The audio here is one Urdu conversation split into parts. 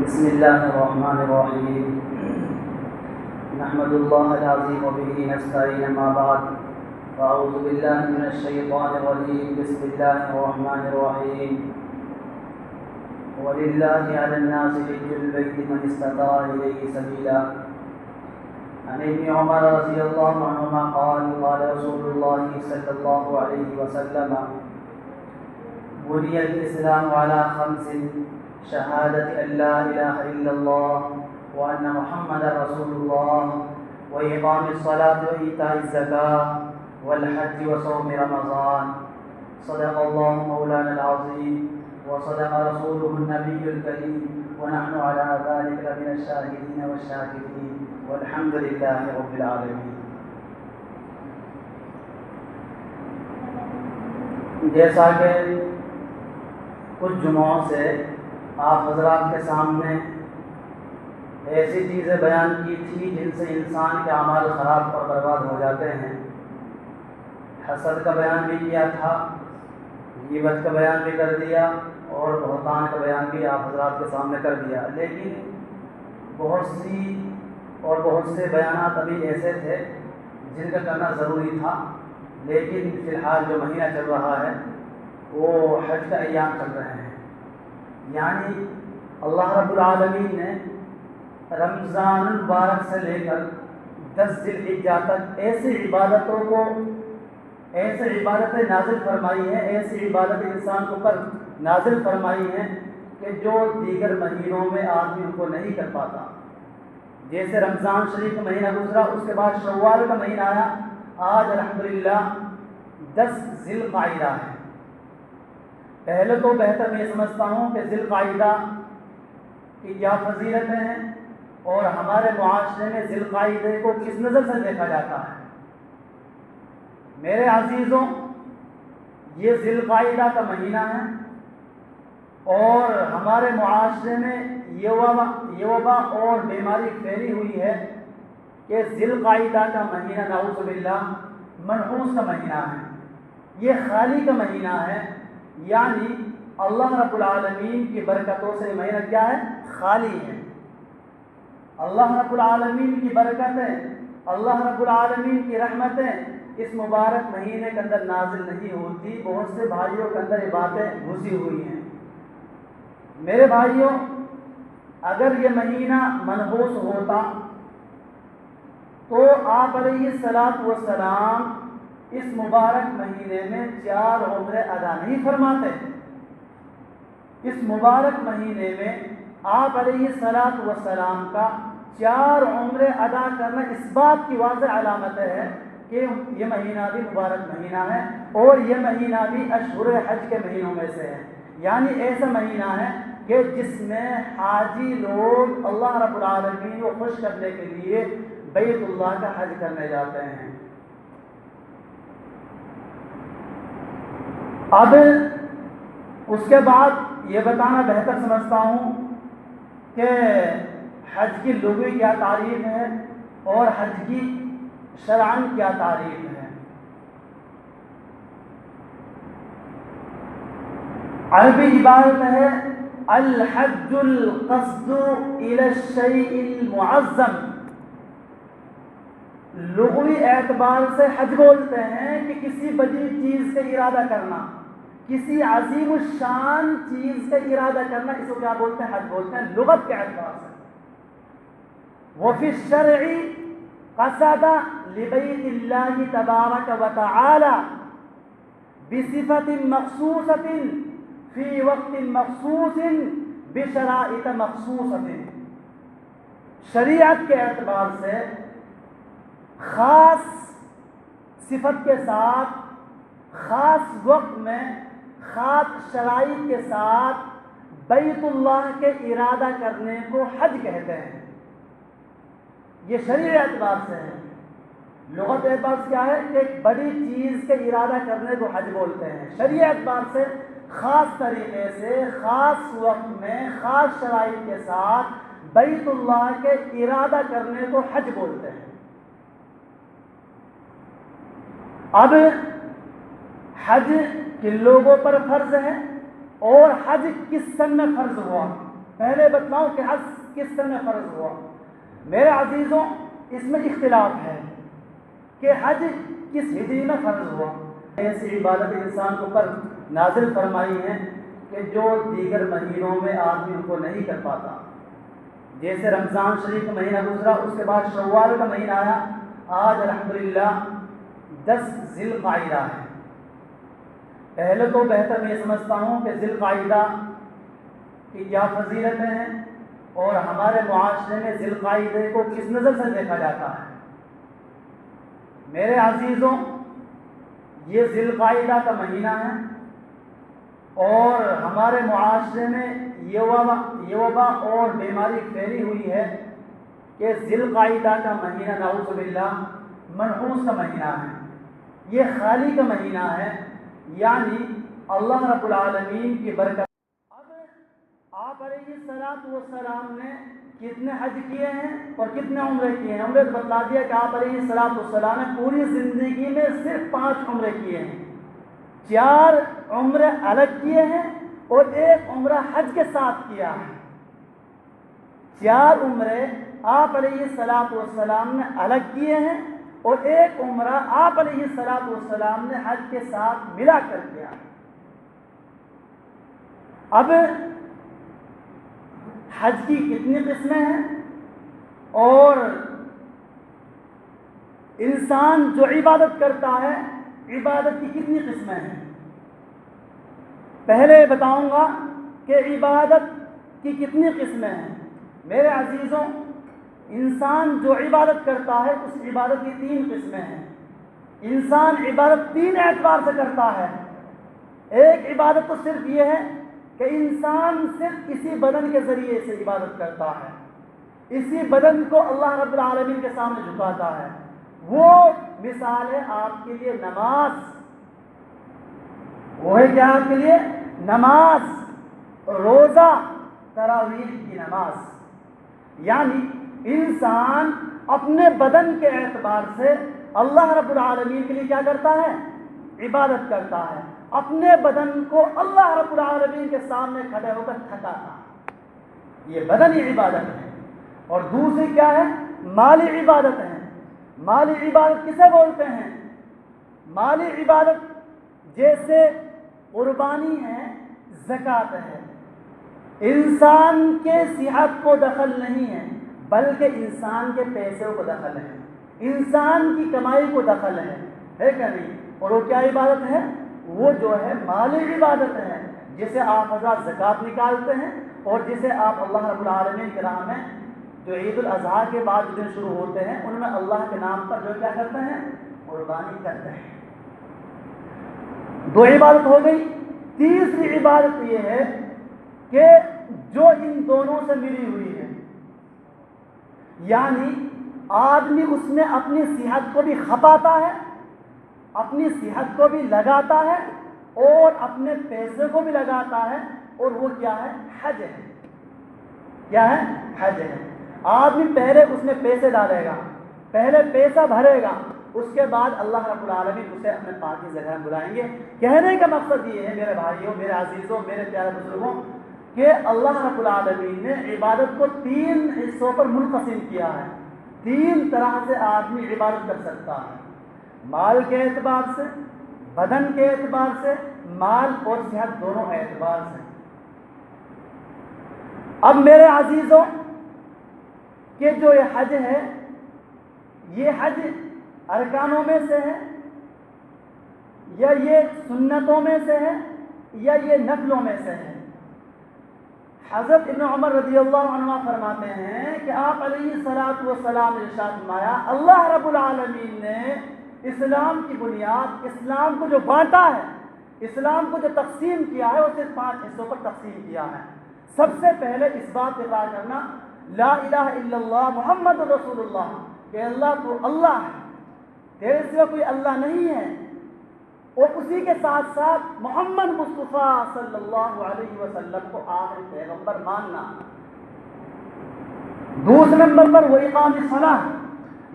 بسم الله الرحمن الرحيم. نحمد الله العظيم وبه نستعين. ما بعد، فأعوذ بالله من الشيطان الرجيم. بسم الله الرحمن الرحيم. ولله على الناس حج البيت من استطاع إليه سبيلا. عن ابن عمر رضي الله عنهما قال قال رسول الله صلى الله عليه وسلم: بني الإسلام على خمس: شهادة أن لا إله إلا الله وأن محمد رسول الله وإقام الصلاة وإيتاء الزكاة والحج وصوم رمضان. صدق الله مولانا العظيم وصدق رسوله النبي الكريم ونحن على ذلك من الشاهدين والشاكرين والحمد لله رب العالمين. جیسا کہ کچھ جمعوں سے آپ حضرات کے سامنے ایسی چیزیں بیان کی تھی جن سے انسان کے اعمال خراب اور برباد ہو جاتے ہیں. حسد کا بیان بھی کیا تھا، غیبت کا بیان بھی کر دیا اور بہتان کا بیان بھی آپ حضرات کے سامنے کر دیا. لیکن بہت سے بیانات ابھی ایسے تھے جن کا کرنا ضروری تھا. لیکن فی الحال جو مہینہ چل رہا ہے وہ حج کا ایام چل رہے ہیں. یعنی اللہ رب العالمین نے رمضان المبارک سے لے کر 10 ذی الحجہ تک ایسی عبادتیں نازل فرمائی ہیں، ایسی عبادتیں انسان کو پر نازل فرمائی ہیں کہ جو دیگر مہینوں میں آدمی ان کو نہیں کر پاتا. جیسے رمضان شریف کا مہینہ گزرا، اس کے بعد شوال کا مہینہ آیا. آج الحمدللہ 10 ذی القعدہ ہے. پہلے تو بہتر میں سمجھتا ہوں کہ ذی القعدہ کی کیا فضیلتیں ہیں اور ہمارے معاشرے میں ذی القعدہ کو کس نظر سے دیکھا جاتا ہے. میرے عزیزوں، یہ ذی القعدہ کا مہینہ ہے اور ہمارے معاشرے میں یہ وبا اور بیماری پھیلی ہوئی ہے کہ ذی القعدہ کا مہینہ نعوذ باللہ منحوس کا مہینہ ہے. یہ خالی کا مہینہ ہے. یعنی اللہ رب العالمین کی برکتوں سے مہینہ کیا ہے؟ خالی ہے. اللہ رب العالمین کی برکتیں، اللہ رب العالمین کی رحمتیں اس مبارک مہینے کے اندر نازل نہیں ہوتی. بہت سے بھائیوں کے اندر یہ باتیں گھسی ہوئی ہیں. میرے بھائیوں، اگر یہ مہینہ منحوس ہوتا تو آپ علیہ الصلاۃ والسلام اس مبارک مہینے میں 4 عمرے ادا نہیں فرماتے. اس مبارک مہینے میں آپ علیہ الصلاۃ والسلام کا 4 عمرے ادا کرنا اس بات کی واضح علامت ہے کہ یہ مہینہ بھی مبارک مہینہ ہے اور یہ مہینہ بھی اشہر حج کے مہینوں میں سے ہے. یعنی ایسا مہینہ ہے کہ جس میں حاجی لوگ اللہ رب العالمین کو خوش کرنے کے لیے بیت اللہ کا حج کرنے جاتے ہیں. اب اس کے بعد یہ بتانا بہتر سمجھتا ہوں کہ حج کی لغوی کیا تعریف ہے اور حج کی شرعاً کیا تعریف ہے. عربی عبارت ہے الحج القصد الى الشیء المعظم. لغوی اعتبار سے حج بولتے ہیں کہ کسی بڑی چیز کا ارادہ کرنا، کسی عظیم الشان چیز کا ارادہ کرنا. اس کو کیا بولتے ہیں؟ حج بولتے ہیں لغت کے اعتبار سے. وفی الشرع قصد لبیت اللہ تبارک وتعالی بصفت مخصوصۃ فی وقت مخصوص بشرائط مخصوصۃ. شریعت کے اعتبار سے خاص صفت کے ساتھ، خاص وقت میں، خاص شرائط کے ساتھ بیت اللہ کے ارادہ کرنے کو حج کہتے ہیں. یہ شرعی اعتبار سے ہے. لغت اعتبار سے کیا ہے کہ ایک بڑی چیز کے ارادہ کرنے کو حج بولتے ہیں. شرعی اعتبار سے خاص طریقے سے، خاص وقت میں، خاص شرائط کے ساتھ بیت اللہ کے ارادہ کرنے کو حج بولتے ہیں. اب حج کن لوگوں پر فرض ہے اور حج کس سن میں فرض ہوا؟ پہلے بتلاؤں کہ حج کس سن میں فرض ہوا؟ میرے عزیزوں، اس میں اختلاف ہے کہ حج کس ہجری میں فرض ہوا۔ ایسی عبادت انسان کو پر نازل فرمائی ہے کہ جو دیگر مہینوں میں آدمی ان کو نہیں کر پاتا۔ جیسے رمضان شریف کا مہینہ گزرا، اس کے بعد شوال کا مہینہ آیا، آج الحمدللہ 10 ذی القعدہ ہے۔ پہلے تو بہتر میں سمجھتا ہوں کہ ذی القعدہ کی کیا فضیلتیں ہیں اور ہمارے معاشرے میں ذی القعدہ کو کس نظر سے دیکھا جاتا ہے۔ میرے عزیزوں، یہ ذی القعدہ کا مہینہ ہے اور ہمارے معاشرے میں یہ وبا اور بیماری پھیلی ہوئی ہے کہ ذی القعدہ کا مہینہ نعوذ باللہ منحوس کا مہینہ ہے، یہ خالی کا مہینہ ہے، یعنی اللہ رب العالمین کی برکت۔ اب آپ علیہ السلام نے کتنے حج کیے ہیں اور کتنے عمرے کیے ہیں؟ عمرے بتلا دیا کہ آپ علیہ السلام نے پوری زندگی میں صرف 5 عمرے کیے ہیں، 4 عمرے الگ کیے ہیں اور 1 عمرہ حج کے ساتھ کیا ہے۔ 4 عمرے آپ علیہ السلام نے الگ کیے ہیں اور 1 عمرہ آپ علیہ السلام نے حج کے ساتھ ملا کر کیا۔ اب حج کی کتنی قسمیں ہیں اور انسان جو عبادت کرتا ہے عبادت کی کتنی قسمیں ہیں؟ پہلے بتاؤں گا کہ عبادت کی کتنی قسمیں ہیں۔ میرے عزیزوں، انسان جو عبادت کرتا ہے اس عبادت کی 3 قسمیں ہیں۔ انسان عبادت 3 اعتبار سے کرتا ہے۔ ایک عبادت تو صرف یہ ہے کہ انسان صرف اسی بدن کے ذریعے سے عبادت کرتا ہے، اسی بدن کو اللہ رب العالمین کے سامنے جھکاتا ہے۔ وہ مثال ہے آپ کے لیے نماز، وہ ہے کیا آپ کے لیے؟ نماز، روزہ، تراویح کی نماز۔ یعنی انسان اپنے بدن کے اعتبار سے اللہ رب العالمین کے لیے کیا کرتا ہے؟ عبادت کرتا ہے، اپنے بدن کو اللہ رب العالمین کے سامنے کھڑے ہو کر تھکاتا، یہ بدنی عبادت ہے۔ اور دوسری کیا ہے؟ مالی عبادت ہے۔ مالی عبادت کسے بولتے ہیں؟ مالی عبادت جیسے قربانی ہے، زکوٰۃ ہے۔ انسان کے صحت کو دخل نہیں ہے بلکہ انسان کے پیسے کو دخل ہے، انسان کی کمائی کو دخل ہے کہ نہیں؟ اور وہ کیا عبادت ہے؟ وہ جو ہے مالی عبادت ہے، جسے آپ حضرات زکوٰۃ نکالتے ہیں اور جسے آپ اللہ رب العالمین کے راہ میں جو عید الاضحیٰ کے بعد جو دن شروع ہوتے ہیں ان میں اللہ کے نام پر جو کیا کرتے ہیں؟ قربانی کرتے ہیں۔ 2 عبادت ہو گئی۔ تیسری عبادت یہ ہے کہ جو ان دونوں سے ملی ہوئی ہے، یعنی آدمی اس میں اپنی صحت کو بھی کھپاتا ہے، اپنی صحت کو بھی لگاتا ہے اور اپنے پیسے کو بھی لگاتا ہے، اور وہ کیا ہے؟ حج ہے۔ کیا ہے؟ حج ہے۔ آدمی پہلے اس میں پیسے ڈالے گا، پہلے پیسہ بھرے گا، اس کے بعد اللہ رب العالمین اسے اپنے پاک کی جگہ بلائیں گے۔ کہنے کا مقصد یہ ہے میرے بھائیوں، میرے عزیزوں، میرے پیارے بزرگوں، کہ اللہ رب العالمین نے عبادت کو 3 حصوں پر منقسم کیا ہے۔ 3 طرح سے آدمی عبادت کر سکتا ہے، مال کے اعتبار سے، بدن کے اعتبار سے، مال اور صحت دونوں اعتبار سے۔ اب میرے عزیزوں، کہ جو یہ حج ہے، یہ حج ارکانوں میں سے ہے یا یہ سنتوں میں سے ہے یا یہ نفلوں میں سے ہے؟ حضرت ابن عمر رضی اللہ عنہ فرماتے ہیں کہ آپ علیہ السلام نے ارشاد فرمایا، اللہ رب العالمین نے اسلام کی بنیاد، اسلام کو جو بانٹا ہے، اسلام کو جو تقسیم کیا ہے، اسے 5 حصوں پر تقسیم کیا ہے۔ سب سے پہلے اس بات کا اقرار کرنا، لا الہ الا اللہ محمد رسول اللہ، کہ اللہ تو اللہ ہے، تیرے سوا کوئی اللہ نہیں ہے، اور اسی کے ساتھ ساتھ محمد مصطفیٰ صلی اللہ علیہ وسلم کو آخری پیغمبر ماننا۔ دوسرے نمبر پر وہ اقام الصلاۃ،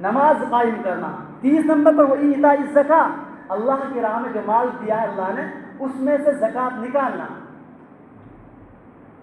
نماز قائم کرنا۔ 30 نمبر پر وہ ایتاء الزکاۃ، اللہ کی راہ میں جو مال دیا ہے اللہ نے اس میں سے زکوٰۃ نکالنا۔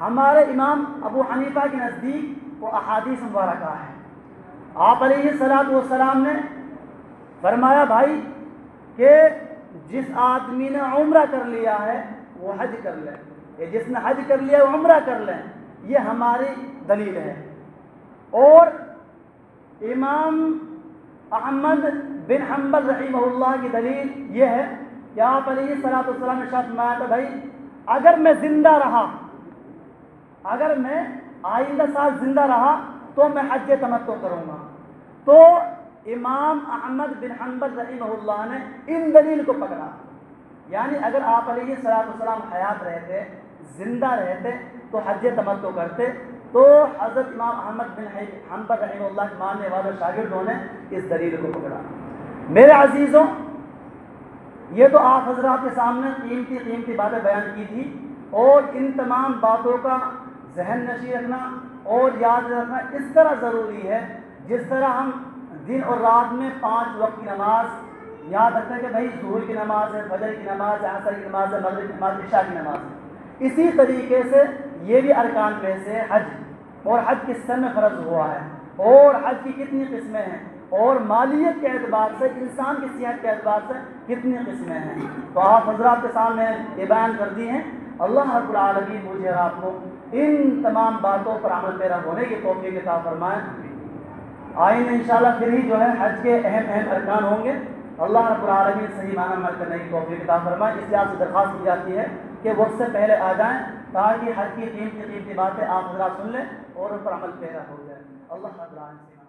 ہمارے امام ابو حنیفہ کے نزدیک وہ احادیث مبارکہ ہے۔ آپ علیہ الصلوۃ والسلام نے فرمایا بھائی کہ جس آدمی نے عمرہ کر لیا ہے وہ حج کر لے، کہ جس نے حج کر لیا وہ عمرہ کر لیں، یہ ہماری دلیل ہے۔ اور امام احمد بن حنبل رحمہ اللہ کی دلیل یہ ہے کہ آپ علیہ الصلوۃ والسلام نے ارشاد فرمایا تھا بھائی اگر میں زندہ رہا، اگر میں آئندہ سال زندہ رہا تو میں حج تمتع کروں گا۔ تو امام احمد بن حنبل رحمہ اللہ نے ان دلیل کو پکڑا، یعنی اگر آپ علیہ الصلوۃ والسلام حیات رہتے، زندہ رہتے تو حج تمتع کرتے، تو حضرت امام احمد بن حنبل رحمہ اللہ کے ماننے والے شاگردوں نے اس دلیل کو پکڑا۔ میرے عزیزوں، یہ تو آپ حضرات کے سامنے قیمتی باتیں بیان کی تھی، اور ان تمام باتوں کا ذہن نشی رکھنا اور یاد رکھنا اس طرح ضروری ہے جس طرح ہم دن اور رات میں 5 وقت کی نماز یاد رکھتے ہیں کہ بھائی ظہر کی نماز ہے، فجر کی نماز ہے، عصر کی نماز ہے، مغرب کی نماز، عشاء کی نماز ہے، اسی طریقے سے یہ بھی ارکان میں سے حج، اور حج کس سن میں فرض ہوا ہے، اور حج کی کتنی قسمیں ہیں، اور مالیت کے اعتبار سے، انسان کی صحت کے اعتبار سے کتنی قسمیں ہیں، تو آپ حضرات کے سامنے یہ بیان کر دی ہیں۔ اللہ رب العالمین مجھے اور آپ کو ان تمام باتوں پر عمل پیرا ہونے کی توفیق عطا فرمائیں۔ آئندہ انشاءاللہ پھر ہی جو ہے حج کے اہم ارکان ہوں گے۔ اللہ رب العالمین صحیح معنی میں عمل کرنے کی توفیق عطا فرمائیں۔ اس لیے آپ سے درخواست کی جاتی ہے کہ وقت سے پہلے آ جائیں تاکہ حج کی قیمتی باتیں آپ حضرات سن لیں اور ان پر عمل پیرا ہو جائے۔ اللہ رب العالمین